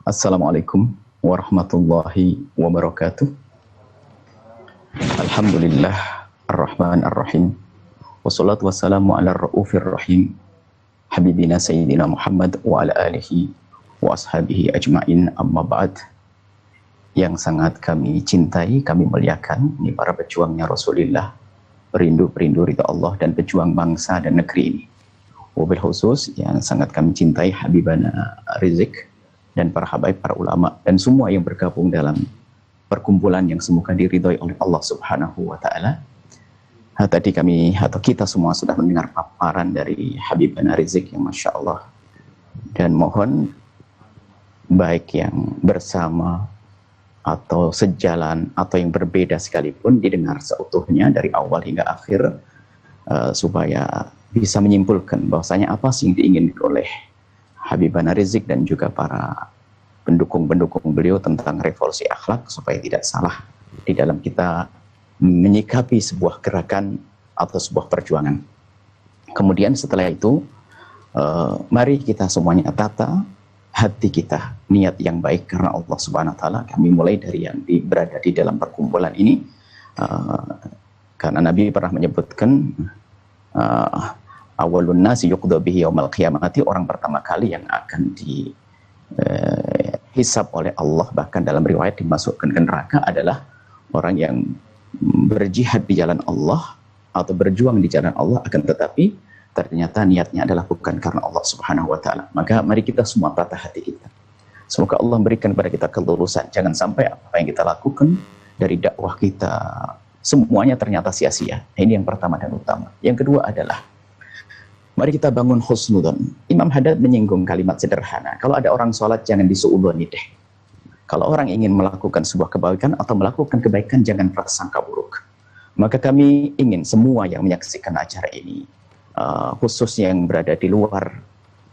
Assalamualaikum warahmatullahi wabarakatuh. Alhamdulillah ar-Rahman ar-Rahim. Wassalatu wassalamu ala ar-Ra'ufir Rahim. Habibina Sayyidina Muhammad wa ala alihi wa ashabihi ajma'in, amma ba'd. Yang sangat kami cintai, kami muliakan, ini para pejuangnya Rasulullah, perindu ridha Allah dan pejuang bangsa dan negeri ini. Wabil khusus yang sangat kami cintai Habibana Rizik dan para habaib, para ulama, dan semua yang bergabung dalam perkumpulan yang semoga diridhoi oleh Allah Subhanahu wa Ta'ala. Tadi kami atau kita semua sudah mendengar paparan dari Habibana Rizik yang Masya Allah, dan mohon baik yang bersama atau sejalan atau yang berbeda sekalipun didengar seutuhnya dari awal hingga akhir, supaya bisa menyimpulkan bahwasanya apa sih yang diinginkan oleh Habibana Rizik dan juga para pendukung-pendukung beliau tentang revolusi akhlak, supaya tidak salah di dalam kita menyikapi sebuah gerakan atau sebuah perjuangan. Kemudian setelah itu, mari kita semuanya tata hati kita, niat yang baik karena Allah Subhanahu wa Ta'ala. Kami mulai dari yang berada di dalam perkumpulan ini, karena Nabi pernah menyebutkan awalun nasi yuqda bihi yaumal qiyamati, orang pertama kali yang akan dihisab oleh Allah, bahkan dalam riwayat dimasukkan ke neraka, adalah orang yang berjihad di jalan Allah atau berjuang di jalan Allah, akan tetapi ternyata niatnya adalah bukan karena Allah Subhanahu wa Ta'ala. Maka mari kita semua tata hati kita. Semoga Allah memberikan kepada kita kelurusan. Jangan sampai apa yang kita lakukan dari dakwah kita semuanya ternyata sia-sia. Ini yang pertama dan utama. Yang kedua adalah mari kita bangun husnudzon. Imam Haddad menyinggung kalimat sederhana. Kalau ada orang sholat, jangan disuudzoni deh. Kalau orang ingin melakukan sebuah kebaikan atau melakukan kebaikan, jangan prasangka buruk. Maka kami ingin semua yang menyaksikan acara ini, khususnya yang berada di luar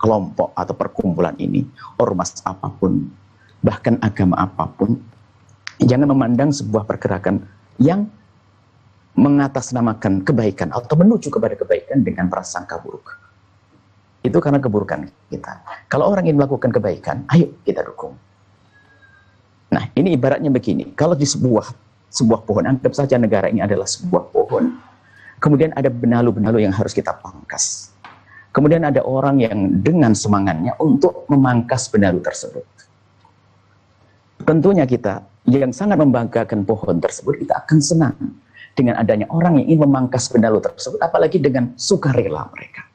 kelompok atau perkumpulan ini, ormas apapun, bahkan agama apapun, jangan memandang sebuah pergerakan yang mengatasnamakan kebaikan atau menuju kepada kebaikan dengan prasangka buruk. Itu karena keburukan kita. Kalau orang ingin melakukan kebaikan, ayo kita dukung. Nah, ini ibaratnya begini. Kalau di sebuah pohon, anggap saja negara ini adalah sebuah pohon. Kemudian ada benalu-benalu yang harus kita pangkas. Kemudian ada orang yang dengan semangatnya untuk memangkas benalu tersebut. Tentunya kita yang sangat membanggakan pohon tersebut, kita akan senang dengan adanya orang yang ingin memangkas benalu tersebut, apalagi dengan sukarela mereka.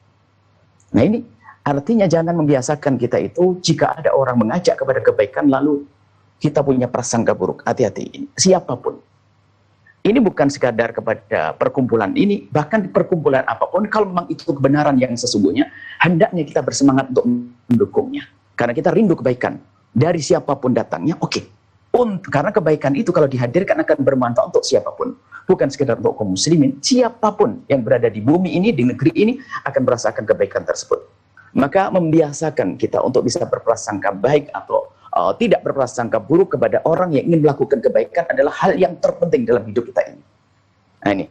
Nah, ini artinya jangan membiasakan kita itu jika ada orang mengajak kepada kebaikan lalu kita punya prasangka buruk. Hati-hati, siapapun. Ini bukan sekadar kepada perkumpulan ini, bahkan di perkumpulan apapun, kalau memang itu kebenaran yang sesungguhnya, hendaknya kita bersemangat untuk mendukungnya. Karena kita rindu kebaikan. Dari siapapun datangnya, oke. Karena kebaikan itu kalau dihadirkan akan bermanfaat untuk siapapun. Bukan sekedar untuk kaum muslimin, siapapun yang berada di bumi ini, di negeri ini, akan merasakan kebaikan tersebut. Maka membiasakan kita untuk bisa berprasangka baik atau tidak berprasangka buruk kepada orang yang ingin melakukan kebaikan adalah hal yang terpenting dalam hidup kita ini. Nah, ini.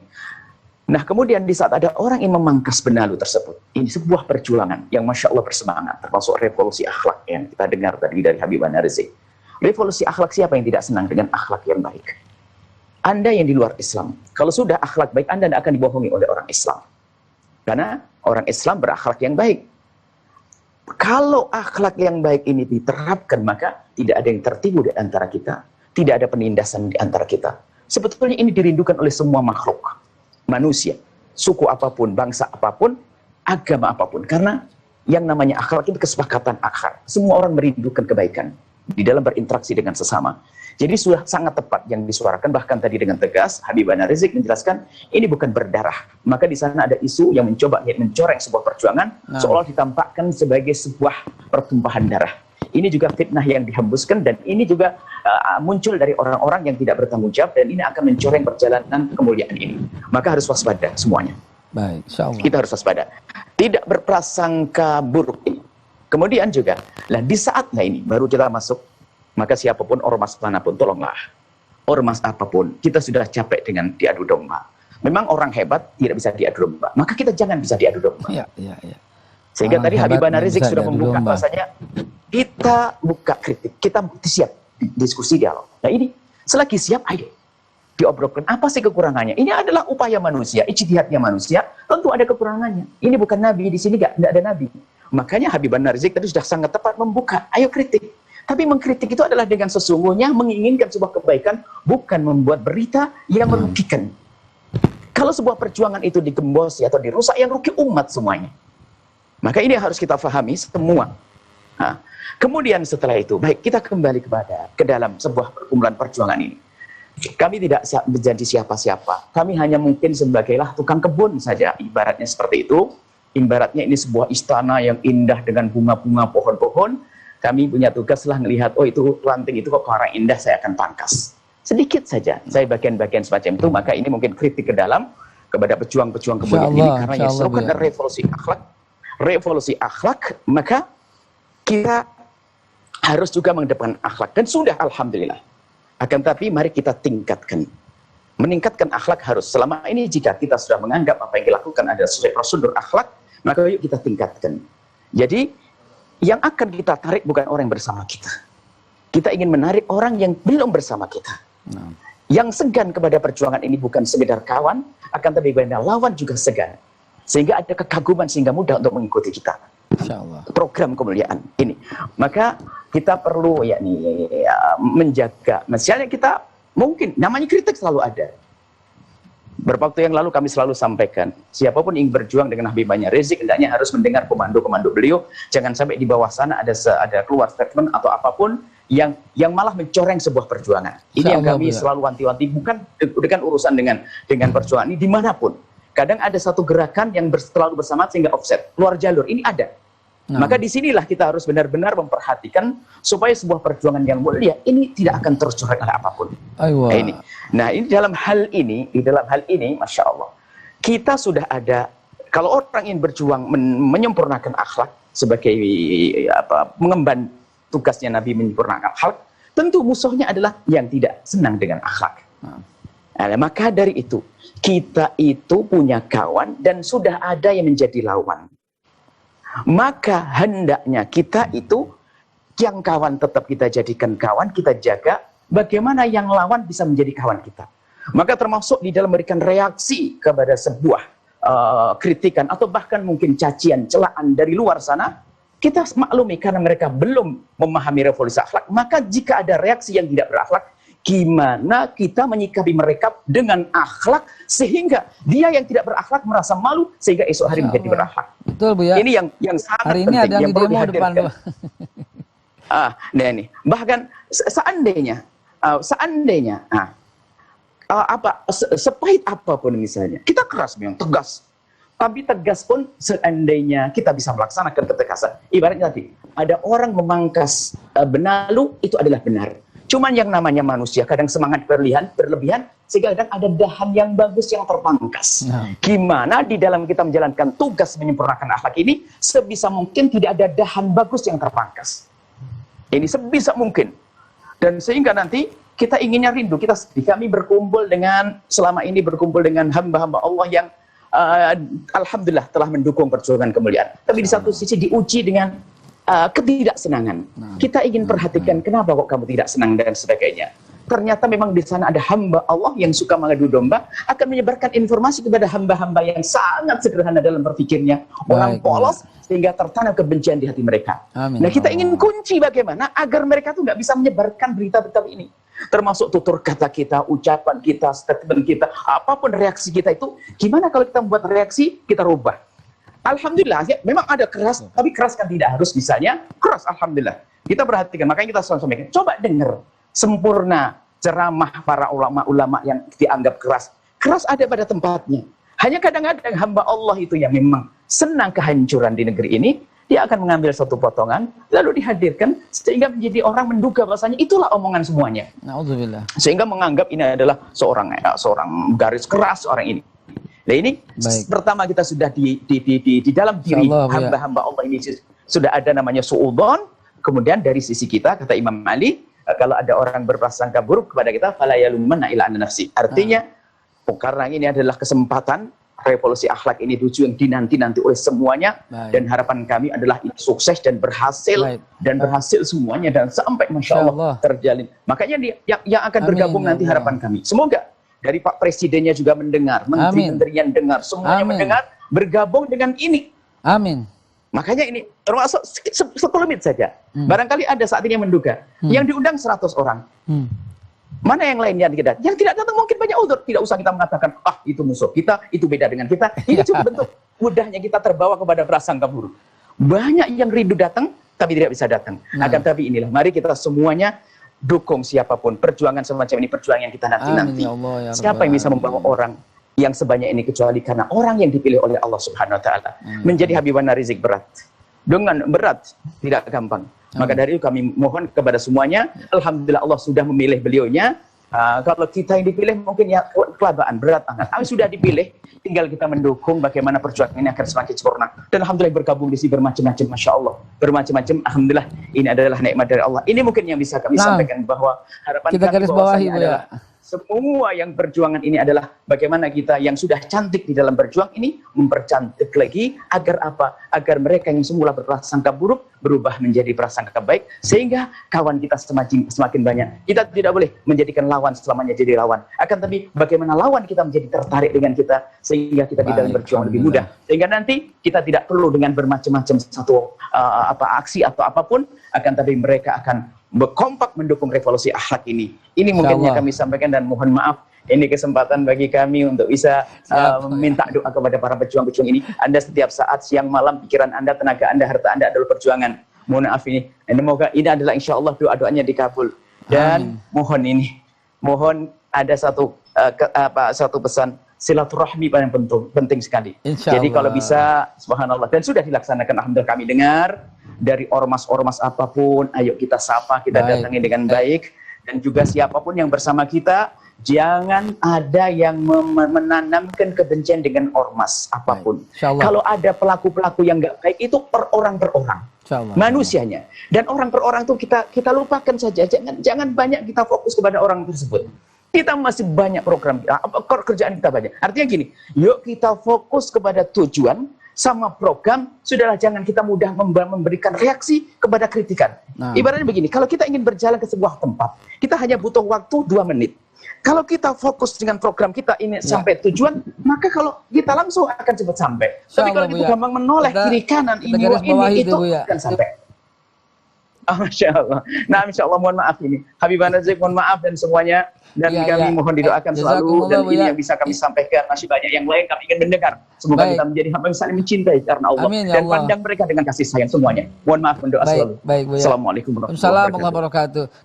Nah, kemudian di saat ada orang yang memangkas benalu tersebut, ini sebuah perjuangan yang Masya Allah bersemangat, termasuk revolusi akhlak yang kita dengar tadi dari Habibana Rizik. Revolusi akhlak, siapa yang tidak senang dengan akhlak yang baik? Anda yang di luar Islam, kalau sudah akhlak baik, Anda tidak akan dibohongi oleh orang Islam. Karena orang Islam berakhlak yang baik. Kalau akhlak yang baik ini diterapkan, maka tidak ada yang tertipu di antara kita. Tidak ada penindasan di antara kita. Sebetulnya ini dirindukan oleh semua makhluk. Manusia, suku apapun, bangsa apapun, agama apapun. Karena yang namanya akhlak itu kesepakatan akhlak. Semua orang merindukan kebaikan di dalam berinteraksi dengan sesama. Jadi sudah sangat tepat yang disuarakan, bahkan tadi dengan tegas Habibana Rizik menjelaskan ini bukan berdarah. Maka di sana ada isu yang mencoba mencoreng sebuah perjuangan seolah ditampakkan sebagai sebuah pertumpahan darah. Ini juga fitnah yang dihembuskan, dan ini juga muncul dari orang-orang yang tidak bertanggung jawab, dan ini akan mencoreng perjalanan kemuliaan ini. Maka harus waspada semuanya. Baik, insyaallah. Kita harus waspada. Tidak berprasangka buruk ini. Kemudian juga, di saatnya ini baru kita masuk. Maka siapapun, ormas manapun, tolonglah. Ormas apapun, kita sudah capek dengan diadu domba. Memang orang hebat tidak bisa diadu domba. Maka kita jangan bisa diadu domba. Iya. Sehingga Orang tadi hebat Habibana nggak Rizik bisa sudah diadu membuka domba. bahasanya kita buka kritik, kita siap diskusi dialog. Nah ini, selagi siap, ayo diobrolkan apa sih kekurangannya. Ini adalah upaya manusia, ijtihadnya manusia, tentu ada kekurangannya. Ini bukan nabi, di sini nggak ada nabi. Makanya Habib An-Narzik tadi sudah sangat tepat membuka, ayo kritik. Tapi mengkritik itu adalah dengan sesungguhnya menginginkan sebuah kebaikan, bukan membuat berita yang merugikan. Kalau sebuah perjuangan itu digembosi atau dirusak, yang rugi umat semuanya. Maka ini harus kita fahami semua. Nah, kemudian setelah itu, baik kita kembali ke dalam sebuah perkumpulan perjuangan ini. Kami tidak menjadi siapa-siapa. Kami hanya mungkin sebagailah tukang kebun saja, ibaratnya seperti itu. Ibaratnya ini sebuah istana yang indah dengan bunga-bunga, pohon-pohon. Kami punya tugaslah melihat, oh itu ranting itu kok orang indah, saya akan pangkas. Sedikit saja, saya bagian-bagian semacam itu. Maka ini mungkin kritik ke dalam kepada pejuang-pejuang kebun ini, karena yang serukan revolusi akhlak, maka kita harus juga mengedepankan akhlak. Dan sudah, alhamdulillah. Akan tapi mari kita tingkatkan. Meningkatkan akhlak harus. Selama ini jika kita sudah menganggap apa yang dilakukan adalah sesuai prosedur akhlak, maka yuk kita tingkatkan. Jadi yang akan kita tarik bukan orang yang bersama kita. Kita ingin menarik orang yang belum bersama kita. Yang segan kepada perjuangan ini bukan sekedar kawan, akan tapi benar lawan juga segan. Sehingga ada kekaguman sehingga mudah untuk mengikuti kita. Program kemuliaan ini. Maka kita perlu menjaga. Misalnya kita mungkin namanya kritik selalu ada. Beberapa waktu yang lalu kami selalu sampaikan, siapapun ingin berjuang dengan Habib An-Narzik hendaknya harus mendengar komando-komando beliau. Jangan sampai di bawah sana ada keluar statement atau apapun yang malah mencoreng sebuah perjuangan. Ini yang kami selalu wanti-wanti, bukan dengan urusan dengan perjuangan ini dimanapun. Kadang ada satu gerakan yang terlalu bersama sehingga offset, keluar jalur. Ini ada. Maka disinilah kita harus benar-benar memperhatikan supaya sebuah perjuangan yang mulia ini tidak akan tercoreng oleh apapun. Nah, ini dalam hal ini, Masya Allah, kita sudah ada. Kalau orang ingin berjuang menyempurnakan akhlak sebagai mengemban tugasnya Nabi menyempurnakan akhlak, tentu musuhnya adalah yang tidak senang dengan akhlak. Maka dari itu, kita itu punya kawan dan sudah ada yang menjadi lawan. Maka hendaknya kita itu, yang kawan tetap kita jadikan kawan, kita jaga, bagaimana yang lawan bisa menjadi kawan kita. Maka termasuk di dalam memberikan reaksi kepada sebuah kritikan, atau bahkan mungkin cacian, celaan dari luar sana, kita maklumi karena mereka belum memahami revolusi akhlak. Maka jika ada reaksi yang tidak berakhlak, gimana kita menyikapi mereka dengan akhlak sehingga dia yang tidak berakhlak merasa malu sehingga esok hari menjadi berakhlak. Betul, Bu ya. Ini yang sangat hari ini penting, ada yang perlu demo depan, Bu. Nah ini bahkan seandainya sepahit apapun misalnya kita keras memang tegas, tapi tegas pun seandainya kita bisa melaksanakan ketegasan. Ibaratnya tadi ada orang memangkas benalu, itu adalah benar. Cuman yang namanya manusia kadang semangat berlebihan sehingga kadang ada dahan yang bagus yang terpangkas. Gimana di dalam kita menjalankan tugas menyempurnakan akhlak ini sebisa mungkin tidak ada dahan bagus yang terpangkas. Ini sebisa mungkin. Dan sehingga nanti kita inginnya rindu, kami berkumpul selama ini berkumpul dengan hamba-hamba Allah yang alhamdulillah telah mendukung perjuangan kemuliaan. Tapi di satu sisi diuji dengan ketidaksenangan. Kita ingin perhatikan kenapa kok kamu tidak senang dan sebagainya. Ternyata memang di sana ada hamba Allah yang suka mengadu domba, akan menyebarkan informasi kepada hamba-hamba yang sangat sederhana dalam berpikirnya, orang polos sehingga tertanam kebencian di hati mereka. Nah, kita ingin kunci bagaimana agar mereka tuh nggak bisa menyebarkan berita-berita ini. Termasuk tutur kata kita, ucapan kita, statement kita, apapun reaksi kita itu, gimana kalau kita membuat reaksi, kita rubah. Alhamdulillah, ya, memang ada keras, tapi keras kan tidak harus misalnya keras, alhamdulillah. Kita perhatikan, makanya kita selalu sampaikan, coba dengar sempurna ceramah para ulama-ulama yang dianggap keras. Keras ada pada tempatnya. Hanya kadang-kadang hamba Allah itu yang memang senang kehancuran di negeri ini, dia akan mengambil satu potongan, lalu dihadirkan, sehingga menjadi orang menduga bahasanya itulah omongan semuanya. Na'udzubillah. Sehingga menganggap ini adalah seorang garis keras, orang ini. Nah ini pertama kita sudah di dalam diri hamba-hamba Allah ini sudah ada namanya su'udon. Kemudian dari sisi kita, kata Imam Ali, kalau ada orang berprasangka buruk kepada kita, fala yalumanna ila nafsi. Artinya, karena ini adalah kesempatan revolusi akhlak ini tujuan yang dinanti-nanti oleh semuanya. Dan harapan kami adalah ini sukses dan berhasil. Dan berhasil semuanya dan sampai Masya Allah terjalin. Makanya yang akan bergabung nanti harapan kami. Semoga dari Pak Presidennya juga mendengar, Menteri-menterinya mendengar, semuanya mendengar, bergabung dengan ini. Amin. Makanya ini termasuk sekelumit saja. Barangkali ada saat ini yang menduga. Yang diundang 100 orang. Mana yang lainnya tidak? Yang tidak datang mungkin banyak udzur. Tidak usah kita mengatakan, itu musuh kita, itu beda dengan kita. Ini cuma bentuk mudahnya kita terbawa kepada prasangka buruk. Banyak yang rindu datang, tapi tidak bisa datang. Akan tapi inilah, mari kita semuanya dukung siapapun. Perjuangan semacam ini, perjuangan yang kita nanti-nanti. Siapa yang bisa membawa orang yang sebanyak ini kecuali karena orang yang dipilih oleh Allah Subhanahu Wa Taala. Menjadi Habibana Rizik berat. Dengan berat, tidak gampang. Maka dari itu kami mohon kepada semuanya, alhamdulillah Allah sudah memilih beliaunya. Kalau kita yang dipilih mungkin ya kelabaan, berat banget. Kami sudah dipilih, tinggal kita mendukung bagaimana perjuangan ini akan semakin sempurna. Dan alhamdulillah bergabung di sini bermacam-macam, Masya Allah. Bermacam-macam, alhamdulillah ini adalah nikmat dari Allah. Ini mungkin yang bisa kami sampaikan bahwa harapan kita garis bawahi adalah semua yang perjuangan ini adalah bagaimana kita yang sudah cantik di dalam berjuang ini mempercantik lagi agar apa? Agar mereka yang semula berprasangka buruk berubah menjadi prasangka baik sehingga kawan kita semakin banyak. Kita tidak boleh menjadikan lawan selamanya jadi lawan. Akan tapi bagaimana lawan kita menjadi tertarik dengan kita sehingga kita di dalam berjuang lebih mudah. Sehingga nanti kita tidak perlu dengan bermacam-macam satu aksi atau apapun, akan tapi mereka akan berkompak mendukung revolusi akhlak ini. Ini mungkin yang kami sampaikan dan mohon maaf ini kesempatan bagi kami untuk bisa meminta doa kepada para pejuang-pejuang ini. Anda setiap saat siang malam pikiran Anda, tenaga Anda, harta Anda adalah perjuangan. Mohon maaf ini. Dan semoga ini adalah insya Allah doa-doanya dikabul. Dan mohon ada satu pesan silaturahmi paling penting sekali. Jadi kalau bisa subhanallah dan sudah dilaksanakan alhamdulillah kami dengar dari ormas-ormas apapun, ayo kita sapa, kita datangi dengan baik. Dan juga siapapun yang bersama kita, jangan ada yang menanamkan kebencian dengan ormas apapun. Kalau ada pelaku-pelaku yang nggak baik, itu per orang manusianya. Dan orang per orang itu kita lupakan saja. Jangan banyak kita fokus kepada orang tersebut. Kita masih banyak program, kerjaan kita banyak. Artinya gini, yuk kita fokus kepada tujuan, sama program, sudahlah jangan kita mudah memberikan reaksi kepada kritikan. Ibaratnya begini, kalau kita ingin berjalan ke sebuah tempat, kita hanya butuh waktu 2 menit. Kalau kita fokus dengan program kita ini sampai tujuan, maka kalau kita langsung akan cepat sampai. Tapi kalau kita gampang menoleh kiri kanan, ini itu akan sampai. Masya Allah. Nah, Insya Allah mohon maaf ini. Habibana Rizik mohon maaf dan semuanya. Dan kami mohon didoakan selalu. Dan ini yang bisa kami sampaikan. Masih banyak yang lain kami ingin mendengar. Semoga kita menjadi hamba yang saling mencintai karena Allah. Dan pandang mereka dengan kasih sayang semuanya. Mohon maaf mendoa selalu. Assalamualaikum warahmatullahi wabarakatuh.